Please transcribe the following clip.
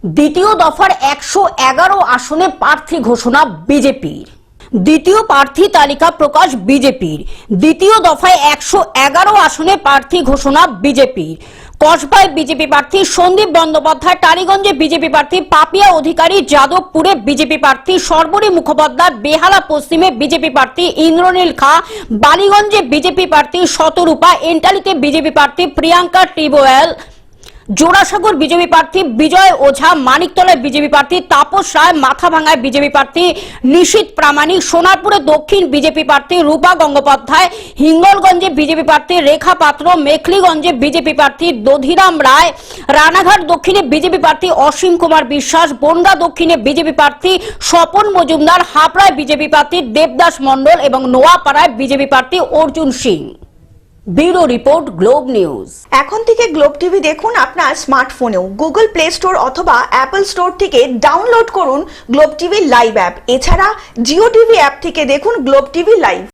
দ্বিতীয় দফার 111 আসনে প্রার্থী ঘোষণা বিজেপির। দ্বিতীয় প্রার্থী তালিকা প্রকাশ বিজেপির। দ্বিতীয় দফায় 111 আসনে প্রার্থী ঘোষণা বিজেপির। কসবায় বিজেপি প্রার্থী সন্দীপ বন্দ্যোপাধ্যায়, টালিগঞ্জে বিজেপি প্রার্থী পাপিয়া অধিকারী, যাদবপুরে বিজেপি প্রার্থী সর্বরী মুখোপাধ্যায়, বেহালা পশ্চিমে বিজেপি প্রার্থী ইন্দ্রনীল খা, বালিগঞ্জে বিজেপি প্রার্থী শতরূপা, এন্টালিতে বিজেপি প্রার্থী প্রিয়াঙ্কা টিবোয়েল, জোড়াসাগর বিজেপি প্রার্থী বিজয় ওঝা, মানিকতলায় বিজেপি প্রার্থী তাপস রায়, মাথাভাঙায় বিজেপি প্রার্থী নিশীত প্রামাণিক, সোনারপুরে দক্ষিণ বিজেপি প্রার্থী রূপা গঙ্গোপাধ্যায়, হিঙ্গলগঞ্জে বিজেপি প্রার্থী রেখা পাত্র, মেখলিগঞ্জে বিজেপি প্রার্থী দধিরাম রায়, রানাঘাট দক্ষিণে বিজেপি প্রার্থী অসীম কুমার বিশ্বাস, বনগাঁ দক্ষিণে বিজেপি প্রার্থী স্বপন মজুমদার, হাবড়ায় বিজেপি প্রার্থী দেবদাস মণ্ডল এবং নোয়াপাড়ায় বিজেপি প্রার্থী Arjun Singh. Bureau report, globe news. এখন থেকে গ্লোব টিভি দেখুন আপনার স্মার্টফোনেও। গুগল প্লে স্টোর অথবা অ্যাপল স্টোর থেকে ডাউনলোড করুন গ্লোব টিভি লাইভ অ্যাপ। এছাড়া জিও টিভি অ্যাপ থেকে দেখুন গ্লোব টিভি লাইভ।